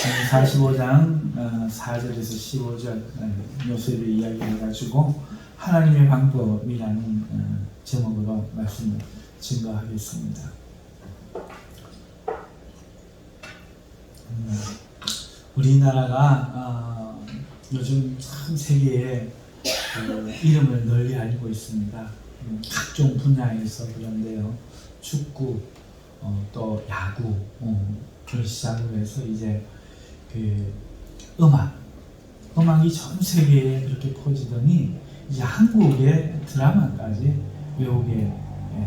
45장 4절에서 15절 요셉의 이야기를 해가지고 하나님의 방법이라는 제목으로 말씀을 증거하겠습니다. 우리나라가 요즘 참 세계에 이름을 널리 알리고 있습니다. 각종 분야에서 그런데요. 축구, 또 야구, 를 시작으로 해서 이제 음악이 전 세계에 그렇게 퍼지더니 이제 한국의 드라마까지 외국에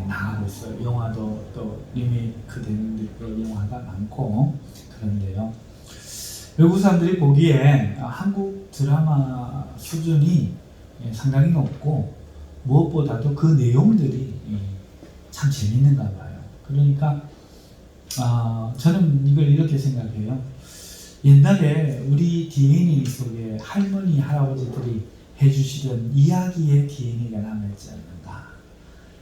나가고 있어요. 영화도 또 리메이크 되는 영화가 많고 그런데요. 외국 사람들이 보기에 한국 드라마 수준이 상당히 높고 무엇보다도 그 내용들이 참 재밌는가 봐요. 그러니까 저는 이걸 이렇게 생각해요. 옛날에 우리 DNA 속에 할머니, 할아버지들이 해주시던 이야기의 DNA가 남아있지 않는가.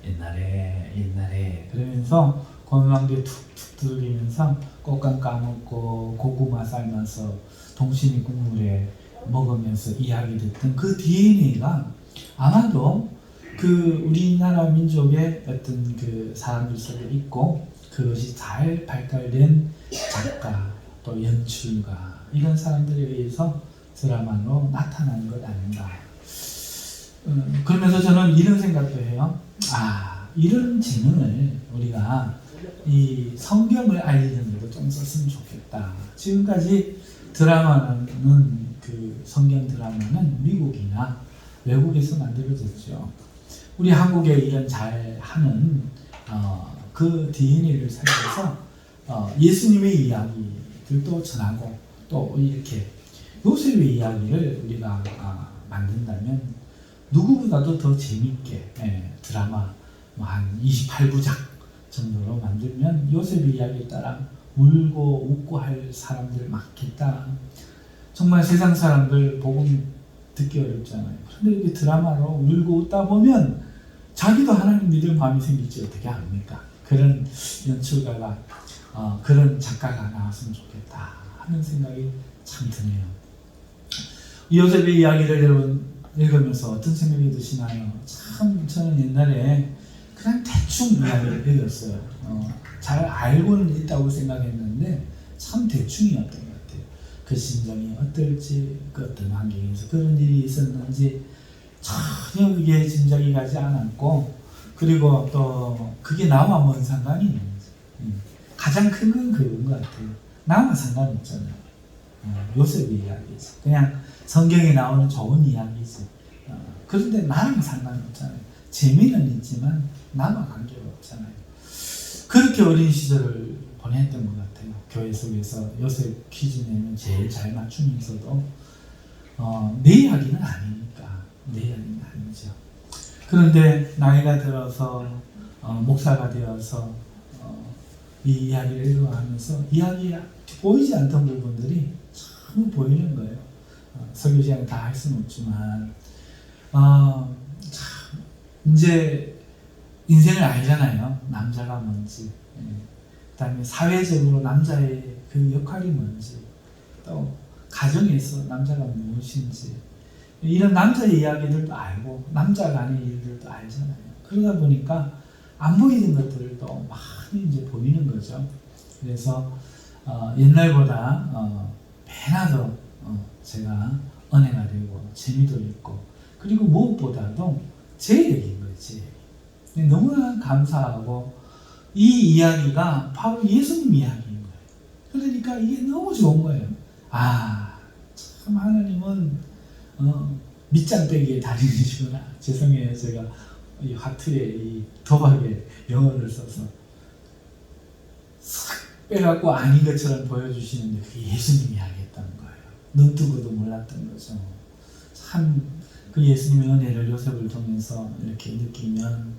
옛날에 그러면서 건망대 툭툭 들으면서 꽃감 까먹고 고구마 삶아서 동치미 국물에 먹으면서 이야기 듣던 그 DNA가 아마도 그 우리나라 민족의 어떤 그 사람들 속에 있고 그것이 잘 발달된 작가 또 연출가 이런 사람들에 의해서 드라마로 나타나는 것 아닌가. 그러면서 저는 이런 생각도 해요. 이런 재능을 우리가 이 성경을 알리는 데도 좀 썼으면 좋겠다. 지금까지 드라마는 그 성경 드라마는 미국이나 외국에서 만들어졌죠. 우리 한국에 이런 잘하는 그 DNA를 살려서 예수님의 이야기들도 전하고 또 이렇게 요셉의 이야기를 우리가 만든다면 누구보다도 더 재밌게 드라마 한 28부작 정도로 만들면 요셉의 이야기에 따라 울고 웃고 할 사람들 많겠다. 정말 세상 사람들 복음 듣기 어렵잖아요. 그런데 이렇게 드라마로 울고 웃다 보면 자기도 하나님 믿을 마음이 생길지 어떻게 합니까? 그런 연출가가 그런 작가가 나왔으면 좋겠다 하는 생각이 참 드네요. 요셉의 이야기를 여러분 읽으면서 어떤 생각이 드시나요? 참 저는 옛날에 그냥 대충 이야기를 읽었어요. 잘 알고는 있다고 생각했는데 참 대충이었던 것 같아요. 그 심정이 어떨지, 그 어떤 환경에서 그런 일이 있었는지 전혀 그게 짐작이 가지 않았고, 그리고 또 그게 나와 뭔 상관이 있는지 가장 큰 건 그런 것 같아요. 나와 상관없잖아요. 요셉의 이야기지. 그냥 성경에 나오는 좋은 이야기지. 그런데 나랑 상관없잖아요. 재미는 있지만 나와 관계가 없잖아요. 그렇게 어린 시절을 보냈던 것 같아요. 교회 속에서 요셉 퀴즈 내면 제일 잘 맞추면서도 내 이야기는 아니니까. 내 이야기는 아니죠. 그런데 나이가 들어서 목사가 되어서 이 이야기를 읽어가면서 이야기에 보이지 않던 부분들이 참 보이는 거예요. 설교 시간에 다 할 수는 없지만 참 이제 인생을 알잖아요. 남자가 뭔지, 그 다음에 사회적으로 남자의 그 역할이 뭔지, 또 가정에서 남자가 무엇인지 이런 남자의 이야기들도 알고 남자 간의 일들도 알잖아요. 그러다 보니까 안 보이는 것들을 또 많이 이제 보이는 거죠. 그래서 옛날보다 배나 더 제가 은혜가 되고 재미도 있고, 그리고 무엇보다도 제 얘기인 거예요. 제 얘기. 너무나 감사하고 이 이야기가 바로 예수님 이야기인 거예요. 그러니까 이게 너무 좋은 거예요. 참 하나님은 밑장빼기의 달인이시구나. 죄송해요. 제가 이 하트에 이 도박에 영어를 써서 싹 빼갖고 아닌 것처럼 보여주시는데 그게 예수님이 하겠다는 거예요. 눈 뜨고도 몰랐던 거죠. 참 그 예수님의 은혜를 요셉을 통해서 이렇게 느끼면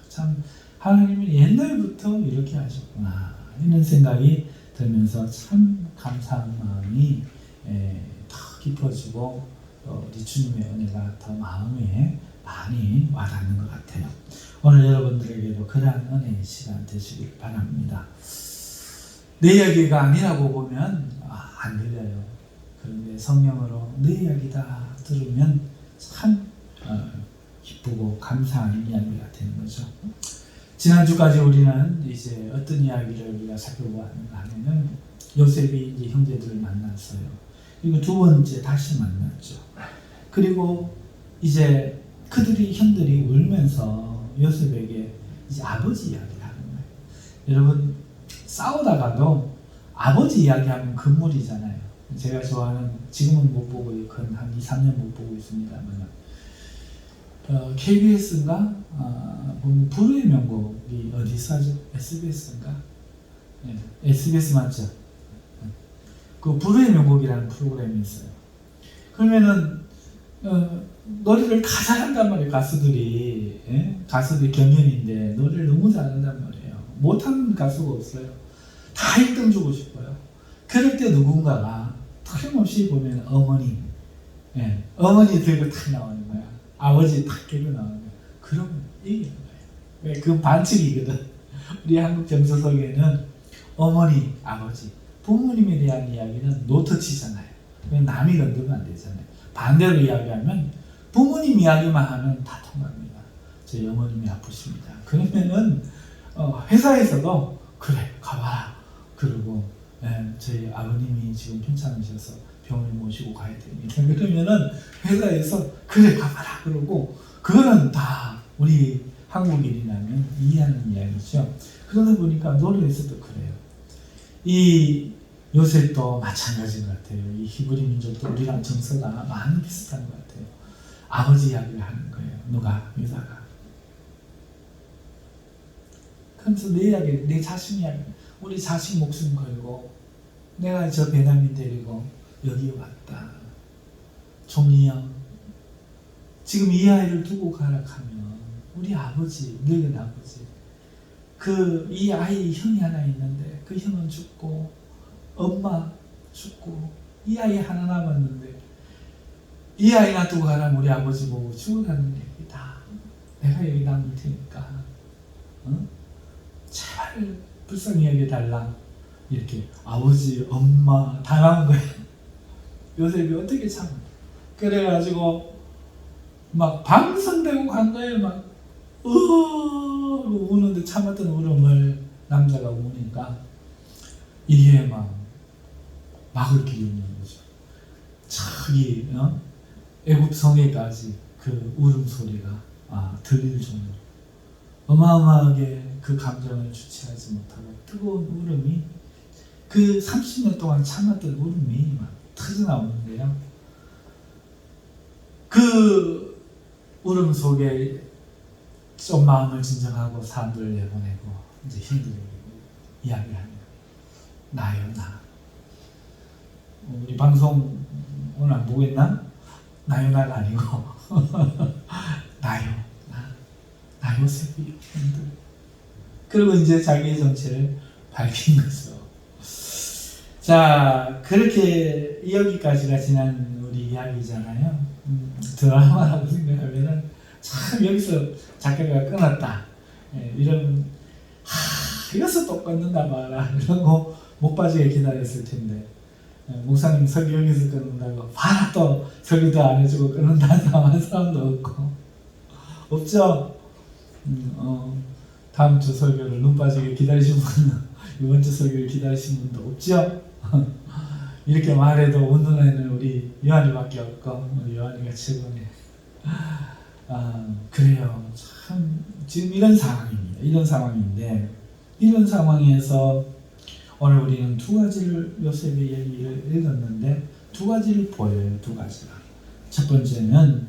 참 하나님이 옛날부터 이렇게 하셨구나 이런 생각이 들면서 참 감사한 마음이 더 깊어지고 우리 주님의 은혜가 더 마음에 많이 와닿는 것 같아요. 오늘 여러분들에게도 그러한 은혜의 시간 되시길 바랍니다. 내 이야기가 아니라고 보면 안 들려요. 이제 성령으로 내 이야기다 들으면 참 기쁘고 감사한 이야기가 되는 거죠. 지난주까지 우리는 이제 어떤 이야기를 우리가 살펴보았는가 하면은 요셉이 이제 형제들을 만났어요. 그리고 두 번째 다시 만났죠. 그리고 이제 그들이 형들이 울면서 요셉에게 이제 아버지 이야기를 하는 거예요. 여러분 싸우다가도 아버지 이야기하면 금물이잖아요. 제가 좋아하는, 지금은 못 보고 한 2, 3년 못 보고 있습니다만 KBS인가 보면 불후의 명곡이 어디서 하죠? SBS인가? 네, SBS 맞죠? 그 불후의 명곡이라는 프로그램이 있어요. 그러면은 노래를 다 잘한단 말이에요. 가수들이. 예? 가수들이 경연인데 노래를 너무 잘한단 말이에요. 못하는 가수가 없어요. 다 1등 주고 싶어요. 그럴 때 누군가가 틀림없이 보면 어머니, 예, 어머니 들고 탁 나오는 거야. 아버지 탁 들고 나오는 거야. 그러면 이기는 거예요. 왜? 그건 반칙이거든. 우리 한국 정서 속에는 어머니, 아버지, 부모님에 대한 이야기는 노터치잖아요. 남이 건들면 안 되잖아요. 반대로 이야기하면 부모님 이야기만 하면 다 통합니다. 저희 어머님이 아프십니다. 그러면은 회사에서도 그래 가봐라. 그리고 저희 아버님이 지금 괜찮으셔서 병원에 모시고 가야 됩니다. 그러면은 회사에서 그래 가봐라 그러고, 그거는 다 우리 한국인이라면 이해하는 이야기죠. 그러다 보니까 노래에서도 그래요. 이 요셉도 마찬가지인 것 같아요. 이 히브리 민족도 우리랑 정서가 많이 비슷한 것 같아요. 아버지 이야기를 하는 거예요. 누가? 유다가. 그래서 내 이야기, 내 자신 이야기, 우리 자식 목숨 걸고 내가 저 베냐민 데리고 여기 왔다. 종이형, 지금 이 아이를 두고 가라 하면 우리 아버지, 늙은 아버지, 이 아이 형이 하나 있는데 그 형은 죽고 엄마 죽고 이 아이 하나 남았는데 이 아이 놔두고 가라면 우리 아버지 보고 죽으라는 얘기다. 내가 여기 남을 테니까 제발 불쌍히 여겨달라. 이렇게 아버지, 엄마 다 나온 거야. 요셉이 어떻게 참아. 그래가지고 막 방성되고 간 거예요. 막 우는데 참았던 울음을 남자가 우니까 이게 막 막을 길이 없는 거죠. 저기 애굽 성에까지 그 울음소리가 들릴 정도로 어마어마하게 그 감정을 주체하지 못하고 뜨거운 울음이, 그 30년 동안 참았던 울음이 막 터져나오는데요. 그 울음 속에 좀 마음을 진정하고 사람들을 내보내고 이제 형들에게 이야기하는 거예요. 나요, 나. 우리 방송 오늘 안 보겠나? 나요, 나가 아니고 나요, 나 요셉이요. 그리고 이제 자기의 정체를 밝힌 거죠. 자, 그렇게 여기까지가 지난 우리 이야기잖아요. 드라마라고 생각하면은 참 여기서 작가가 끊었다. 이런 여기서 또 끊는다 봐라. 이런 거 못 빠지게 기다렸을 텐데 목사님 설교 여기서 끊는다고 봐라 또 설교도 안 해주고 끊는다는 사람도 없고 없죠. 다음 주 설교를 눈 빠지게 기다리신 분은 이번 주 설교를 기다리신 분도 없죠. 이렇게 말해도 운동하는 우리 요한이밖에 없고 우리 요한이가 최고네. 그래요. 참 지금 이런 상황입니다. 이런 상황인데 이런 상황에서 오늘 우리는 두 가지를 요셉의 얘기를 읽었는데 두 가지를 보여요. 두 가지가. 첫 번째는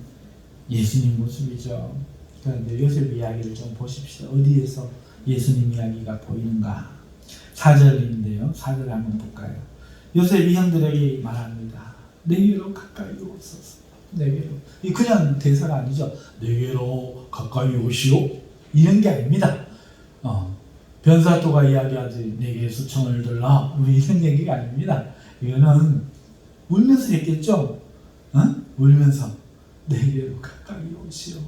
예수님 모습이죠. 그런데 요셉 이야기를 좀 보십시다. 어디에서 예수님 이야기가 보이는가? 4절인데요. 4절 한번 볼까요? 요셉이 형들에게 말합니다. 내게로 가까이 오소서. 내게로. 이 그냥 대사가 아니죠. 내게로 가까이 오시오. 이런 게 아닙니다. 변사또가 이야기하지 내게 수청을 들라. 우리 이런 얘기가 아닙니다. 이거는 울면서 했겠죠. 울면서 내게로 가까이 오시오.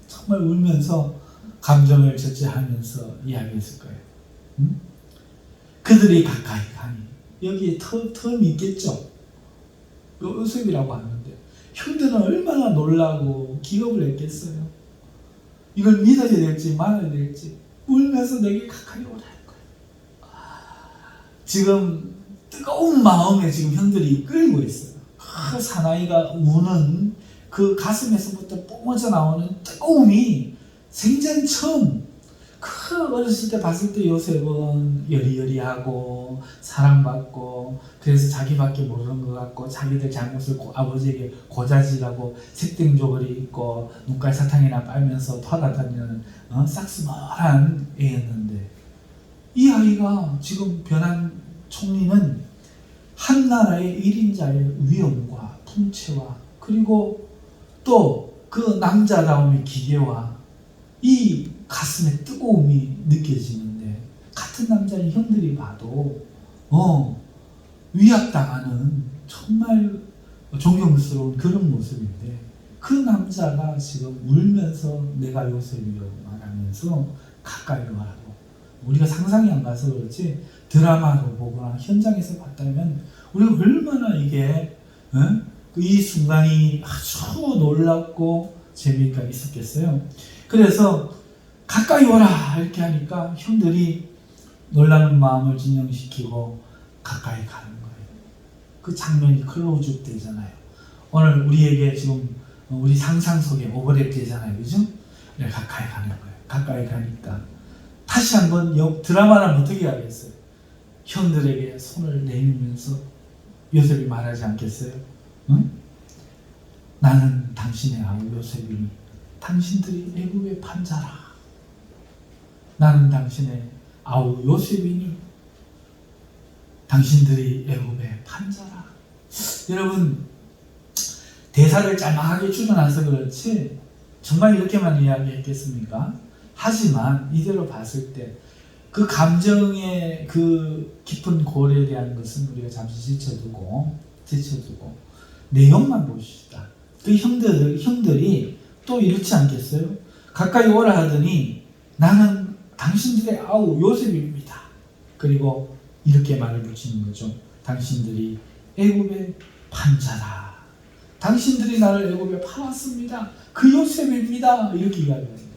정말 울면서 감정을 절제하면서 이야기했을 거예요. 그들이 가까이 가니 여기에 텀이 있겠죠. 요셉이라고 하는데 형들은 얼마나 놀라고 기겁을 했겠어요. 이걸 믿어야 될지 말아야 될지 울면서 내게 가까이 오라는 거예요. 지금 뜨거운 마음에 지금 형들이 끌고 있어요. 그 사나이가 우는 그 가슴에서부터 뿜어져 나오는 뜨거움이 생전 처음 그 어렸을 때 봤을 때 요셉은 여리여리하고 사랑받고 그래서 자기밖에 모르는 것 같고 자기들 잘못을 아버지에게 고자질하고 색땡조걸이 입고 눈깔 사탕이나 빨면서 돌아다니는 싹스멀한 애였는데 이 아이가 지금 변한 총리는 한 나라의 1인자의 위엄과 풍채와 그리고 또 그 남자다움의 기계와 이 가슴의 뜨거움이 느껴지는데 같은 남자인 형들이 봐도 위압당하는 정말 존경스러운 그런 모습인데 그 남자가 지금 울면서 내가 요셉이요 말하면서 가까이 와라고 우리가 상상이 안 가서 그렇지 드라마로 보거나 현장에서 봤다면 우리가 얼마나 이게 이 순간이 아주 놀랍고 재미가 있었겠어요. 그래서 가까이 오라 이렇게 하니까 형들이 놀라는 마음을 진정시키고 가까이 가는 거예요. 그 장면이 클로즈업 되잖아요. 오늘 우리에게 지금 우리 상상 속에 오버랩 되잖아요. 그죠? 네, 가까이 가는 거예요. 가까이 가니까 다시 한번 드라마는 어떻게 하겠어요? 형들에게 손을 내밀면서 요셉이 말하지 않겠어요? 응? 나는 당신의 아우 요셉이니 당신들이 애굽의 판자라. 나는 당신의 아우 요셉이니 당신들이 애굽의 판자라. 여러분 대사를 짤막하게 줄여놔서 그렇지 정말 이렇게만 이야기했겠습니까? 하지만 이대로 봤을 때 그 감정의 그 깊은 고려에 대한 것은 우리가 잠시 지쳐두고 내용만 보십시다. 그 형들이 또 이렇지 않겠어요? 가까이 오라 하더니 나는 당신들의 아우 요셉입니다. 그리고 이렇게 말을 붙이는 거죠. 당신들이 애굽의 판자라. 당신들이 나를 애굽에 팔았습니다. 그 요셉입니다. 이렇게 이야기합니다.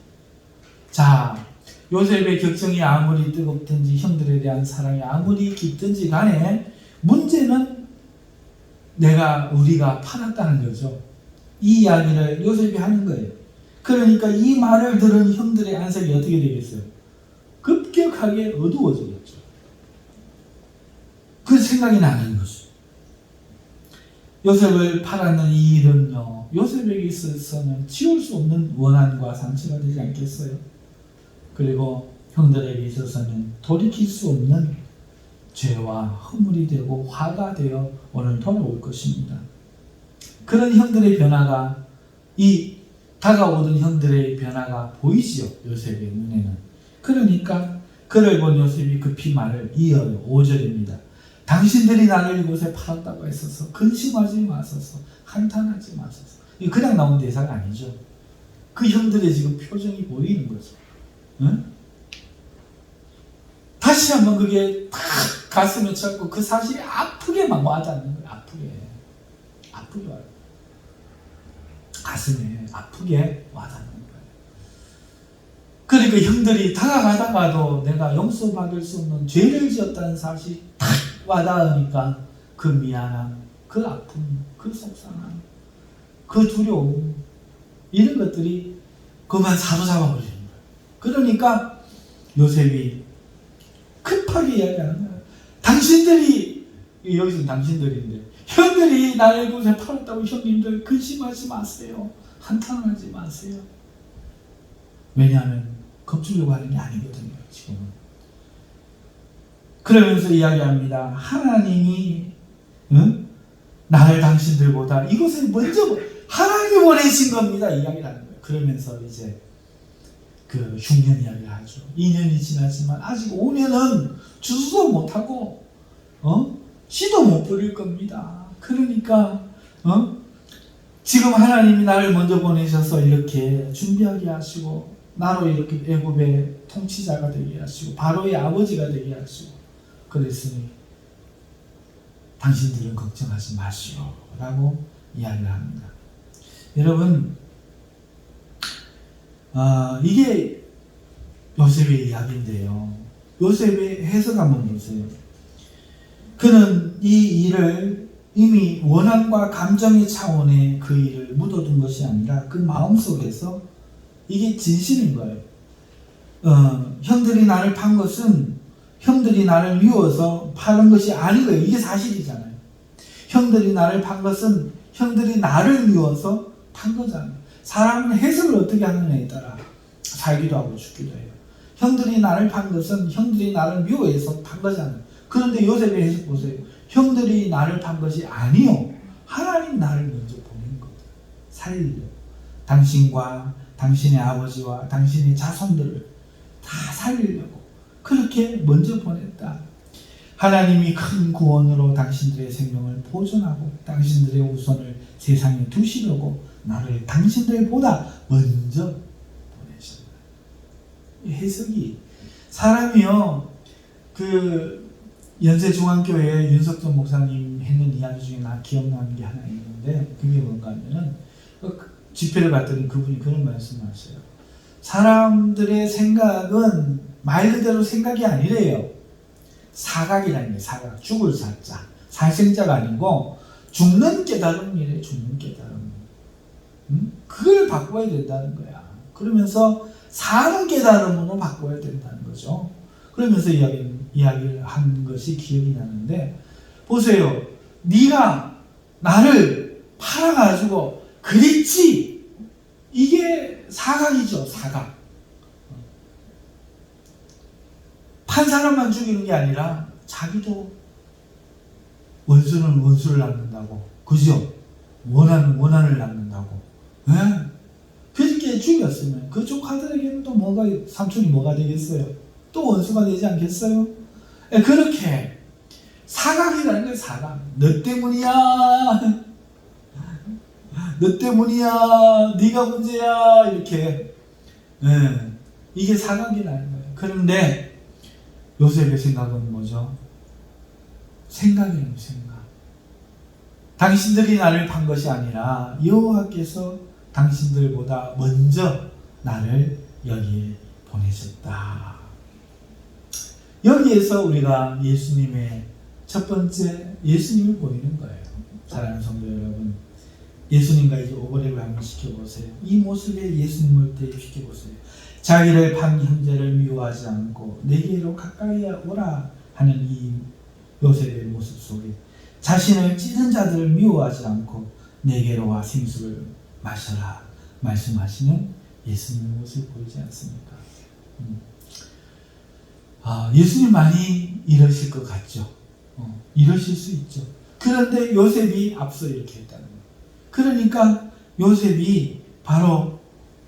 자, 요셉의 격정이 아무리 뜨겁든지 형들에 대한 사랑이 아무리 깊든지 간에 문제는 우리가 팔았다는 거죠. 이 이야기를 요셉이 하는 거예요. 그러니까 이 말을 들은 형들의 안색이 어떻게 되겠어요? 급격하게 어두워지겠죠. 그 생각이 나는 거죠. 요셉을 팔았는 이 일은요, 요셉에게 있어서는 지울 수 없는 원한과 상처가 되지 않겠어요? 그리고 형들에게 있어서는 돌이킬 수 없는 죄와 허물이 되고 화가 되어 오늘 돌아올 것입니다. 그런 형들의 변화가 이 다가오던 형들의 변화가 보이지요. 요셉의 눈에는. 그러니까 그를 본 요셉이 급히 말을 이어요. 5절입니다. 당신들이 나를 이곳에 팔았다고 했어서 근심하지 마소서 한탄하지 마소서. 이거 그냥 나온 대사가 아니죠. 그 형들의 지금 표정이 보이는 거죠. 응? 다시 한번 그게 탁 가슴에 쳤고 그 사실이 아프게 막 와닿는 거예요. 아프게 와요. 가슴에 아프게 와닿는 거예요. 그러니까 형들이 다가가다가도 내가 용서받을 수 없는 죄를 지었다는 사실이 탁 와닿으니까 그 미안함, 그 아픔, 그 속상함, 그 두려움 이런 것들이 그만 사로잡아 버리는 거예요. 그러니까 요셉이 급하게 이야기하는 거예요. 당신들이 여기서는 당신들인데 형들이 나를 이곳에 팔았다고 형님들 근심하지 마세요. 한탄하지 마세요. 왜냐하면 겁주려고 하는 게 아니거든요. 지금은. 그러면서 이야기합니다. 하나님이 나를 당신들보다 이곳에 먼저 하나님이 보내신 겁니다. 이야기를 하는 거예요. 그러면서 이제 그 흉년 이야기를 하죠. 2년이 지났지만 아직 5년은 주소도 못하고 씨도 못 뿌릴 겁니다. 그러니까 지금 하나님이 나를 먼저 보내셔서 이렇게 준비하게 하시고 나로 이렇게 애굽의 통치자가 되게 하시고 바로의 아버지가 되게 하시고 그랬으니 당신들은 걱정하지 마시오 라고 이야기를 합니다. 여러분, 이게 요셉의 이야기인데요. 요셉의 해석 한번 보세요. 그는 이 일을 이미 원한과 감정의 차원에 그 일을 묻어둔 것이 아니라 그 마음속에서 이게 진심인 거예요. 형들이 나를 판 것은 형들이 나를 미워서 파는 것이 아닌 거예요. 이게 사실이잖아요. 형들이 나를 판 것은 형들이 나를 미워서 판 거잖아요. 사람은 해석을 어떻게 하느냐에 따라 살기도 하고 죽기도 해요. 형들이 나를 판 것은 형들이 나를 미워해서 판 거잖아요. 그런데 요셉의 해석 보세요. 형들이 나를 판 것이 아니요. 하나님 나를 먼저 보낸 거예요. 살리려고. 당신과 당신의 아버지와 당신의 자손들을 다 살리려고 그렇게 먼저 보냈다. 하나님이 큰 구원으로 당신들의 생명을 보존하고 당신들의 우선을 세상에 두시려고 나를 당신들보다 먼저 보내셨다. 이 해석이 사람이요 연세중앙교회 윤석전 목사님 했는 이야기 중에 나 기억나는 게 하나 있는데 그게 뭔가 하면은 집회를 갔더니 그분이 그런 말씀을 하셔요. 사람들의 생각은 말 그대로 생각이 아니래요. 사각이라는 게 사각, 죽을 사자, 살생자가 아니고 죽는 깨달음이래. 죽는 깨달음. 그걸 바꿔야 된다는 거야. 그러면서 사는 깨달음으로 바꿔야 된다는 거죠. 그러면서 이야기를 한 것이 기억이 나는데 보세요. 네가 나를 팔아가지고 그랬지. 이게 사각이죠. 사각. 판 사람만 죽이는 게 아니라 자기도 원수는 원수를 낳는다고. 그죠? 원한은 원한을 낳는다고. 네? 그렇게 죽였으면 그 조카들에게는 또 삼촌이 뭐가 되겠어요? 또 원수가 되지 않겠어요? 네, 그렇게 사각이라는 게 사각. 너 때문이야. 너 때문이야. 네가 문제야. 이렇게. 네, 이게 사각이라는 거예요. 그런데 요셉의 생각은 뭐죠? 생각이에요. 생각. 당신들이 나를 판 것이 아니라 여호와께서 당신들보다 먼저 나를 여기에 보내셨다. 여기에서 우리가 예수님의 첫 번째 예수님을 보이는 거예요. 사랑하는 성도 여러분, 예수님과 이제 오버랩을 한번 시켜보세요. 이 모습에 예수님을 대입시켜보세요. 자기를 판 형제를 미워하지 않고 내게로 가까이 오라 하는 이 요셉의 모습 속에 자신을 찌른 자들을 미워하지 않고 내게로 와 생수를 마셔라 말씀하시는 예수님의 모습을 보이지 않습니까? 예수님 많이 이러실 것 같죠. 이러실 수 있죠. 그런데 요셉이 앞서 이렇게 했다는 거예요. 그러니까 요셉이 바로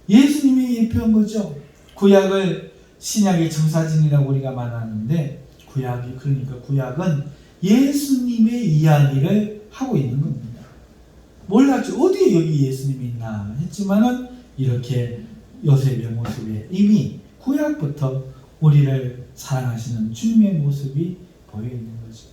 예수님이 예표한 거죠. 구약을 신약의 청사진이라고 우리가 말하는데 구약은 예수님의 이야기를 하고 있는 겁니다. 몰랐죠. 어디에 여기 예수님이 있나 했지만은 이렇게 요셉의 모습에 이미 구약부터 우리를 사랑하시는 주님의 모습이 보여 있는 거죠.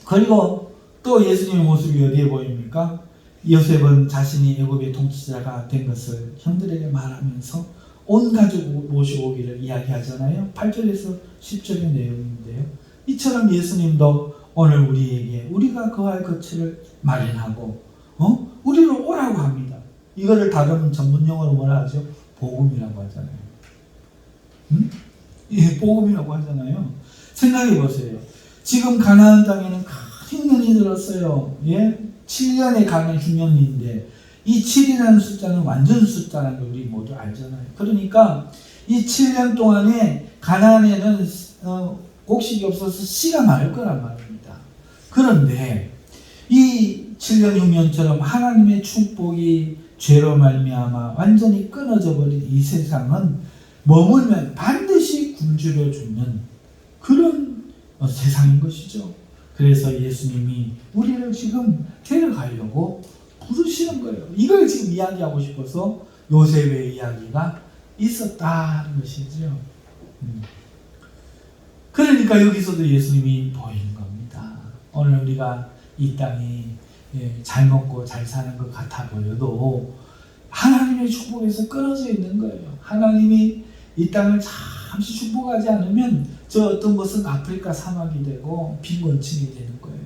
그리고 또 예수님의 모습이 어디에 보입니까? 요셉은 자신이 애굽의 통치자가 된 것을 형들에게 말하면서 온 가족 모시고 오기를 이야기하잖아요. 8절에서 10절의 내용인데요. 이처럼 예수님도 오늘 우리에게 우리가 거할 거처를 마련하고 우리로 오라고 합니다. 이거를 다른 전문용어로 뭐라 하죠? 복음이라고 하잖아요. 예, 복음이라고 하잖아요. 생각해 보세요. 지금 가나안 땅에는 큰 흉년이 들었어요. 예? 7년의 가는 흉년인데 이 7이라는 숫자는 완전 숫자라는 걸 우리 모두 알잖아요. 그러니까 이 7년 동안에 가나안에는 곡식이 없어서 씨가 마를 거란 말입니다. 그런데 이 7년 흉년처럼 하나님의 축복이 죄로 말미암아 완전히 끊어져 버린 이 세상은 머물면 반드시 굶주려 죽는 그런 세상인 것이죠. 그래서 예수님이 우리를 지금 데려가려고 부르시는 거예요. 이걸 지금 이야기하고 싶어서 요셉의 이야기가 있었다는 것이죠. 그러니까 여기서도 예수님이 보이는 겁니다. 오늘 우리가 이 땅이 잘 먹고 잘 사는 것 같아 보여도 하나님의 축복에서 끊어져 있는 거예요. 하나님이 이 땅을 잠시 축복하지 않으면 저 어떤 것은 아프리카 사막이 되고 빈곤층이 되는 거예요.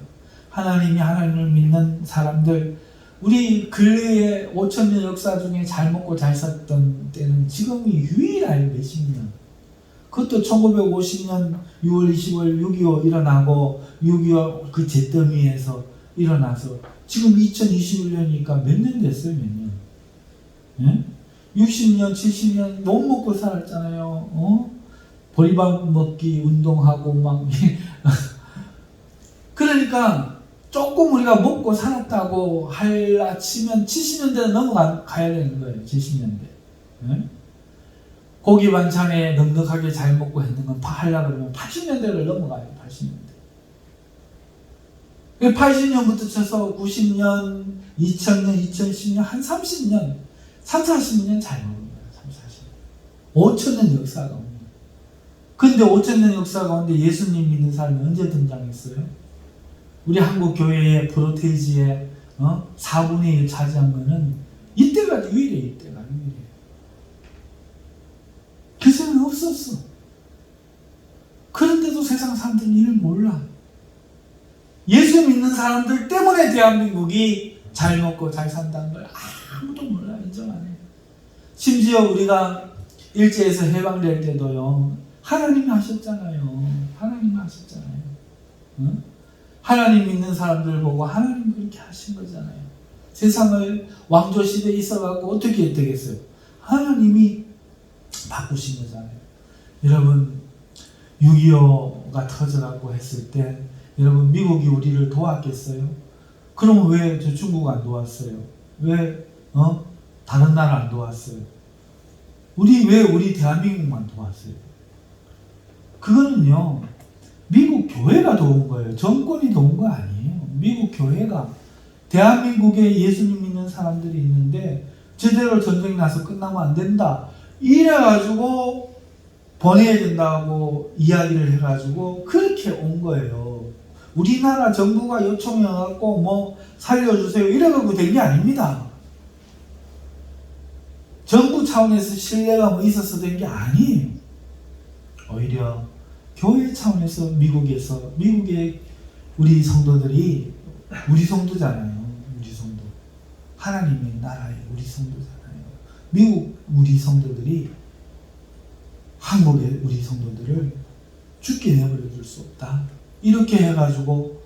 하나님을 믿는 사람들, 우리 근래의 5,000년 역사 중에 잘 먹고 잘 살던 때는 지금이 유일할 몇십 년. 그것도 1950년 6월 20일 6.25 일어나고 6.25 그 잿더미에서 일어나서 지금 2021년이니까 몇 년 됐어요, 몇 년? 예? 60년, 70년 너무 먹고 살았잖아요. 보리밥 먹기, 운동하고 막 그러니까 조금 우리가 먹고 살았다고 할라 치면 70년대는 넘어가야 되는 거예요. 70년대. 예? 고기 반찬에 넉넉하게 잘 먹고 했는 건 하려고 그러면 80년대를 넘어가요. 80년대. 80년부터 쳐서 90년, 2000년, 2010년, 한 30년, 3, 40년 잘 먹은 거예요. 3, 40년. 5,000년 역사 가운데. 근데 5,000년 역사 가운데 예수님 믿는 사람이 언제 등장했어요? 우리 한국 교회의 프로테이지의 4분의 1 차지한 거는 이때가 유일해, 이때가 유일해. 그전에는 없었어. 그런데도 세상 사람들은 이를 몰라. 예수 믿는 사람들 때문에 대한민국이 잘 먹고 잘 산다는 걸 아무도 몰라, 인정 안 해. 심지어 우리가 일제에서 해방될 때도요, 하나님이 하셨잖아요. 하나님이 하셨잖아요. 응? 하나님 믿는 사람들 보고 하나님 그렇게 하신 거잖아요. 세상을 왕조 시대에 있어가고 어떻게 되겠어요? 하나님이 바꾸신 거잖아요. 여러분 6.25가 터져라고 했을 때 여러분 미국이 우리를 도왔겠어요? 그럼 왜 저 중국 안 도왔어요? 왜 다른 나라 안 도왔어요? 왜 우리 대한민국만 도왔어요? 그거는요 미국 교회가 도운 거예요. 정권이 도운 거 아니에요. 미국 교회가 대한민국에 예수님 믿는 사람들이 있는데 제대로 전쟁 나서 끝나면 안 된다. 이래가지고 보내야 된다고 이야기를 해가지고 그렇게 온 거예요. 우리나라 정부가 요청해갖고 뭐 살려주세요 이래가지고 된 게 아닙니다. 정부 차원에서 신뢰가 뭐 있어서 된 게 아니에요. 오히려 교회 차원에서 미국의 우리 성도들이 우리 성도잖아요. 우리 성도. 하나님의 나라의 우리 성도잖아요. 미국 우리 성도들이 한국의 우리 성도들을 죽게 내버려 둘 수 없다. 이렇게 해가지고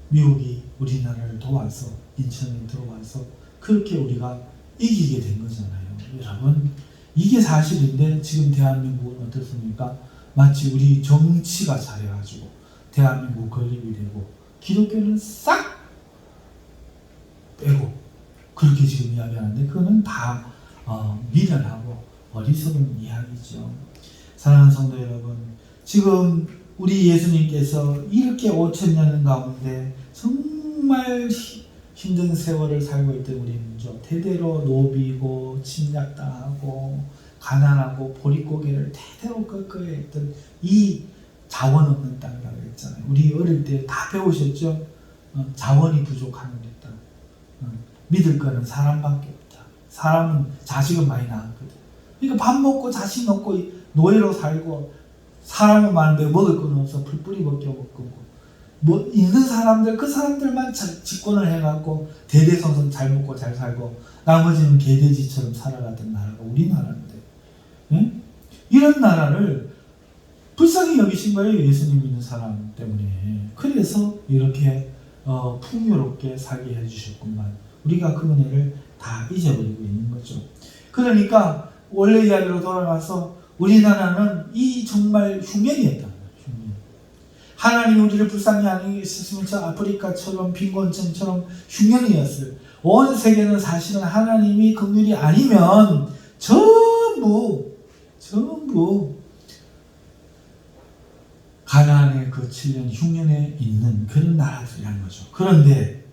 미국이 우리나라를 도와서 인천에 들어와서 그렇게 우리가 이기게 된 거잖아요. 여러분 이게 사실인데 지금 대한민국은 어떻습니까? 마치 우리 정치가 잘해가지고 대한민국 건립이 되고 기독교는 싹 빼고 그렇게 지금 이야기하는데 그거는 다 미련하고 어리석은 이야기죠. 사랑하는 성도 여러분, 지금 우리 예수님께서 이렇게 5,000년 가운데 정말 힘든 세월을 살고 있던 우리 민족, 대대로 노비고 침략당하고 가난하고 보릿고개를 대대로 꺾어야 했던 이 자원 없는 땅이라고 했잖아요. 우리 어릴 때 다 배우셨죠? 자원이 부족한 우리 땅. 믿을 거는 사람밖에 없다. 사람은 자식은 많이 낳았거든. 그러니까 밥 먹고 자식 먹고 노예로 살고 사람은 많은데 먹을 건 없어. 풀뿌리밖에 없고 뭐 있는 사람들 그 사람들만 집권을 해갖고 대대손손 잘 먹고 잘 살고 나머지는 개돼지처럼 살아가던 나라가 우리나라인데 이런 나라를 불쌍히 여기신 거예요. 예수님 믿는 사람 때문에. 그래서 이렇게 풍요롭게 살게 해주셨구만. 우리가 그 은혜를 다 잊어버리고 있는 거죠. 그러니까 원래 이야기로 돌아가서 우리나라는 이 정말 흉년이었단 말이에요. 흉년. 하나님이 우리를 불쌍히 안 했으면 저 아프리카처럼 빈곤층처럼 흉년이었어요. 온 세계는 사실은 하나님이 긍휼이 아니면 전부 가나안의 그 7년 흉년에 있는 그런 나라들이라는 거죠. 그런데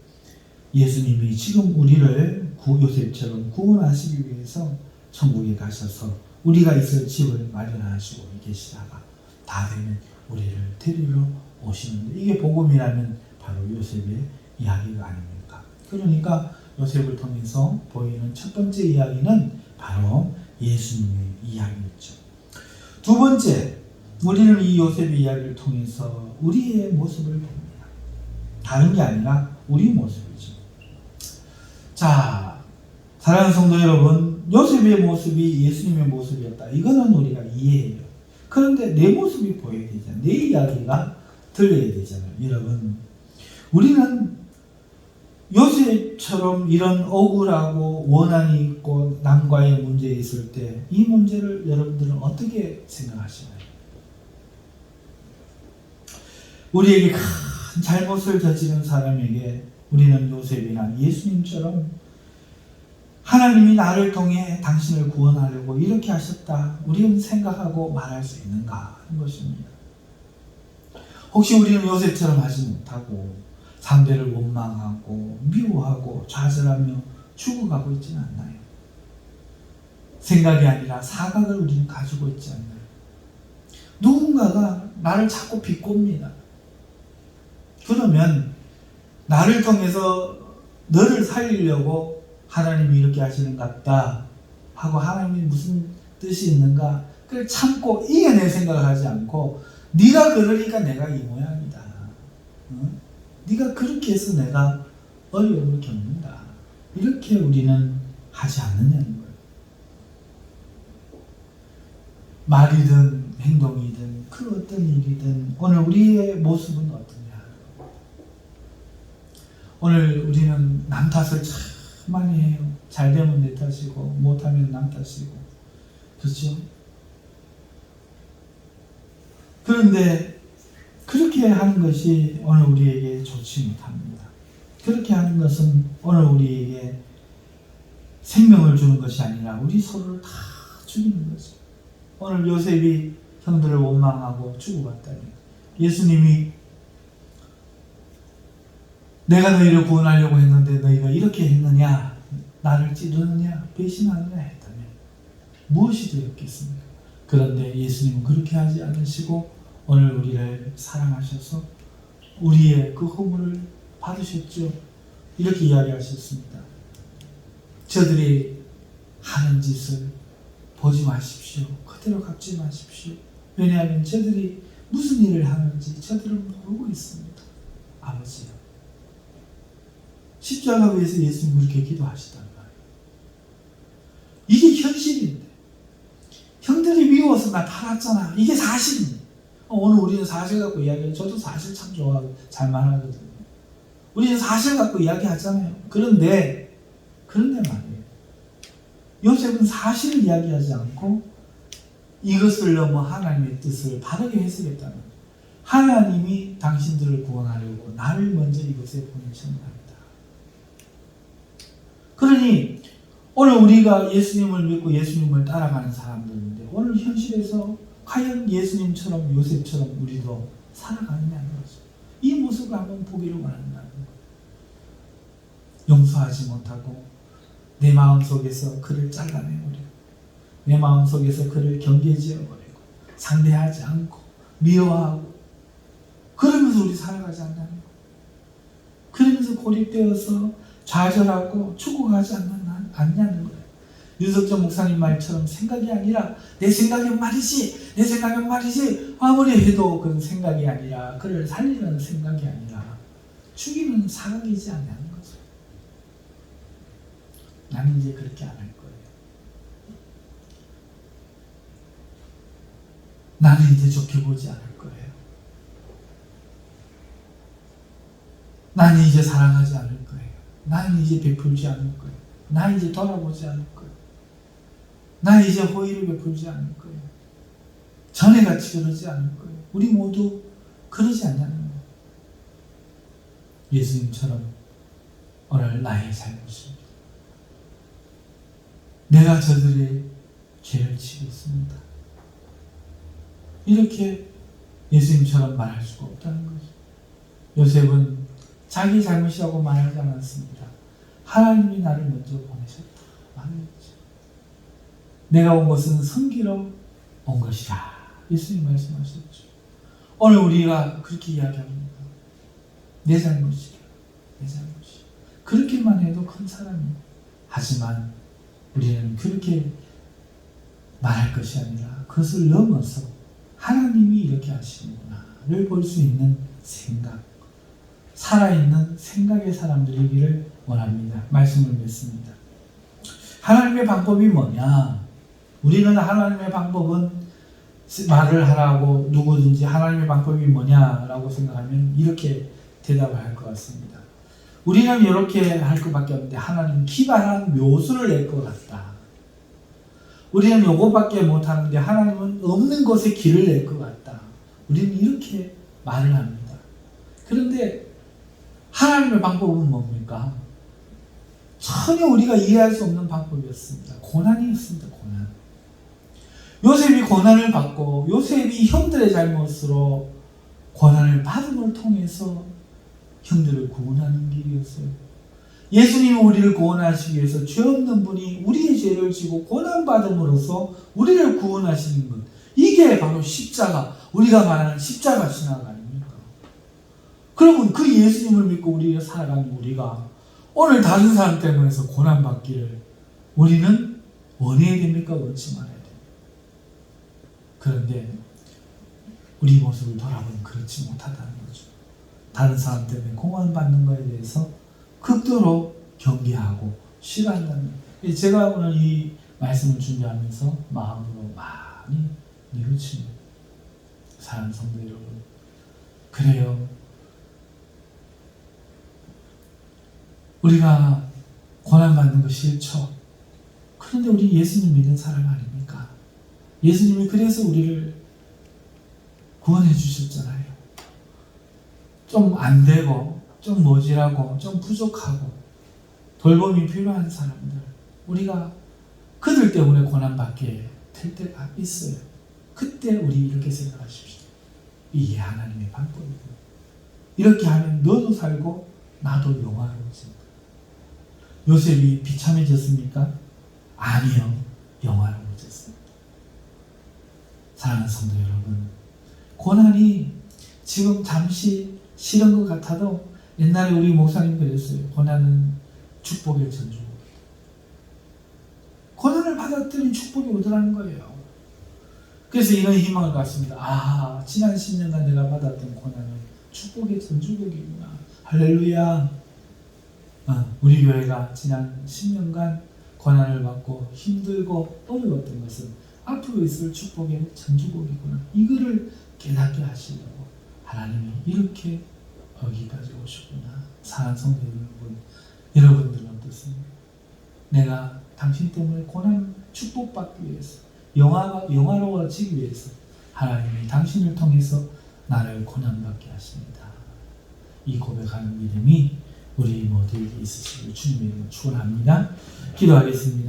예수님이 지금 우리를 요셉처럼 구원하시기 위해서 천국에 가셔서 우리가 있을 집을 마련하시고 계시다가 다 되면 우리를 데리러 오시는데, 이게 복음이라면 바로 요셉의 이야기가 아닙니까? 그러니까 요셉을 통해서 보이는 첫 번째 이야기는 바로 예수님의 이야기였죠. 두 번째, 우리는 이 요셉의 이야기를 통해서 우리의 모습을 봅니다. 다른 게 아니라 우리 모습이죠. 자, 사랑하는 성도 여러분, 요셉의 모습이 예수님의 모습이었다, 이거는 우리가 이해해요. 그런데 내 모습이 보여야 되잖아요. 내 이야기가 들려야 되잖아요. 여러분, 우리는 요셉처럼 이런 억울하고 원한이 있고 남과의 문제에 있을 때 이 문제를 여러분들은 어떻게 생각하시나요? 우리에게 큰 잘못을 저지른 사람에게 우리는 요셉이나 예수님처럼 하나님이 나를 통해 당신을 구원하려고 이렇게 하셨다, 우리는 생각하고 말할 수 있는가 하는 것입니다. 혹시 우리는 요셉처럼 하지 못하고 상대를 원망하고 미워하고 좌절하며 죽어가고 있지는 않나요? 생각이 아니라 사각을 우리는 가지고 있지 않나요? 누군가가 나를 자꾸 비꼽니다. 그러면 나를 통해서 너를 살리려고 하나님이 이렇게 하시는 것 같다 하고, 하나님이 무슨 뜻이 있는가, 그걸 참고 이겨낼 생각을 하지 않고, 네가 그러니까 내가 이 모양이다, 네가 그렇게 해서 내가 어려움을 겪는다, 이렇게 우리는 하지 않느냐는 거예요. 말이든 행동이든 그 어떤 일이든 오늘 우리의 모습은 어떠냐. 오늘 우리는 남 탓을 참 많이 해요. 잘 되면 내 탓이고 못하면 남 탓이고, 그렇죠? 그런데 그렇게 하는 것이 오늘 우리에게 좋지 못합니다. 그렇게 하는 것은 오늘 우리에게 생명을 주는 것이 아니라 우리 서로를 다 죽이는 거죠. 오늘 요셉이 형들을 원망하고 죽어갔다니, 예수님이 내가 너희를 구원하려고 했는데 너희가 이렇게 했느냐, 나를 찌르느냐, 배신하느냐 했다면 무엇이 되었겠습니까? 그런데 예수님은 그렇게 하지 않으시고 오늘 우리를 사랑하셔서 우리의 그 허물을 받으셨죠. 이렇게 이야기하셨습니다. 저들이 하는 짓을 보지 마십시오. 그대로 갚지 마십시오. 왜냐하면 저들이 무슨 일을 하는지 저들은 모르고 있습니다. 아버지요. 십자가 위에서 예수님 그렇게 기도하시단 말이에요. 이게 현실인데, 형들이 미워서 나 팔았잖아, 이게 사실입니다. 오늘 우리는 사실 갖고 이야기해요. 저도 사실 참 좋아하고 잘 말하거든요. 우리는 사실 갖고 이야기하잖아요. 그런데 말이에요, 요셉은 사실을 이야기하지 않고 이것을 넘어 하나님의 뜻을 바르게 해석했다는 거예요. 하나님이 당신들을 구원하려고 나를 먼저 이곳에 보내셨나이다. 그러니 오늘 우리가 예수님을 믿고 예수님을 따라가는 사람들인데, 오늘 현실에서 과연 예수님처럼 요셉처럼 우리도 살아가느냐는 거죠. 이 모습을 한번 보기를 원한다는 거예요. 용서하지 못하고 내 마음속에서 그를 잘라내버리고, 내 마음속에서 그를 경계지어버리고, 상대하지 않고 미워하고, 그러면서 우리 살아가지 않냐는 거예요. 그러면서 고립되어서 좌절하고 죽어가지 않냐는 거예요. 유석정 목사님 말처럼 생각이 아니라 내 생각은 말이지, 내 생각은 말이지, 아무리 해도 그 생각이 아니라, 그를 살리는 생각이 아니라 죽이는 사각이지 않냐는 거죠. 나는 이제 그렇게 안 할 거예요. 나는 이제 좋게 보지 않을 거예요. 나는 이제 사랑하지 않을 거예요. 나는 이제 베풀지 않을 거예요. 나 이제 돌아보지 않을 거예요. 나 이제 호의를 베풀지 않을 거예요. 전에같이 그러지 않을 거예요. 우리 모두 그러지 않냐는 거예요. 예수님처럼 오늘 나의 잘못입니다. 내가 저들의 죄를 지고 있습니다. 이렇게 예수님처럼 말할 수가 없다는 거죠. 요셉은 자기 잘못이라고 말하지 않았습니다. 하나님이 나를 먼저 보내셨다 말했죠. 내가 온 것은 섬기러 온 것이다, 예수님 말씀하셨죠. 오늘 우리가 그렇게 이야기합니다. 내 잘못이야. 내 잘못이야. 그렇게만 해도 큰 사람이야. 하지만 우리는 그렇게 말할 것이 아니라 그것을 넘어서 하나님이 이렇게 하시는구나를 볼 수 있는 생각, 살아있는 생각의 사람들이기를 원합니다. 말씀을 맺습니다. 하나님의 방법이 뭐냐? 우리는 하나님의 방법은 말을 하라고 누구든지 하나님의 방법이 뭐냐라고 생각하면 이렇게 대답을 할 것 같습니다. 우리는 이렇게 할 것밖에 없는데 하나님은 기발한 묘수를 낼 것 같다. 우리는 요것밖에 못하는데 하나님은 없는 곳에 길을 낼 것 같다. 우리는 이렇게 말을 합니다. 그런데 하나님의 방법은 뭡니까? 전혀 우리가 이해할 수 없는 방법이었습니다. 고난이었습니다. 고난. 요셉이 고난을 받고 요셉이 형들의 잘못으로 고난을 받음을 통해서 형들을 구원하는 길이었어요. 예수님이 우리를 구원하시기 위해서 죄 없는 분이 우리의 죄를 지고 고난받음으로써 우리를 구원하시는 것. 이게 바로 십자가, 우리가 말하는 십자가 신앙 아닙니까? 그러면 그 예수님을 믿고 우리가 살아가는 우리가 오늘 다른 사람 때문에서 고난받기를 우리는 원해야 됩니까? 원치 말아야 됩니까? 그런데 우리 모습을 돌아보면 그렇지 못하다는 거죠. 다른 사람 때문에 고난받는 것에 대해서 극도로 경계하고 싫어한다는 거예요. 제가 오늘 이 말씀을 준비하면서 마음으로 많이 뉘우칩니다. 사랑하는 성도 여러분, 그래요. 우리가 고난받는 거 싫죠. 그런데 우리 예수님 믿는 사람 아닙니까? 예수님이 그래서 우리를 구원해 주셨잖아요. 좀 안 되고 좀 모질하고 좀 부족하고 돌봄이 필요한 사람들, 우리가 그들 때문에 고난받게 될 때가 있어요. 그때 우리 이렇게 생각하십시오. 이게 하나님의 방법이고 이렇게 하면 너도 살고 나도 영화로워진다. 요셉이 비참해졌습니까? 아니요. 영화로워졌습니다. 사랑하는 성도 여러분, 고난이 지금 잠시 싫은 것 같아도 옛날에 우리 목사님 그랬어요. 고난은 축복의 전주고. 고난을 받았더니 축복이 오더라는 거예요. 그래서 이런 희망을 갖습니다. 아, 지난 10년간 내가 받았던 고난은 축복의 전주곡이구나. 할렐루야. 우리 교회가 지난 10년간 고난을 받고 힘들고 어려웠던 것은 앞으로 있을 축복의 전주곡이구나. 이거를 깨닫게 하시려고 하나님이 이렇게 여기까지 오셨구나. 사랑하는 성도 여러분, 여러분들은 어떻습니까? 내가 당신 때문에 고난 축복받기 위해서, 영화로워지기 위해서 하나님이 당신을 통해서 나를 고난받게 하십니다. 이 고백하는 믿음이 우리 모두에게 있으시길 주님의 이름으로 축원합니다. 기도하겠습니다.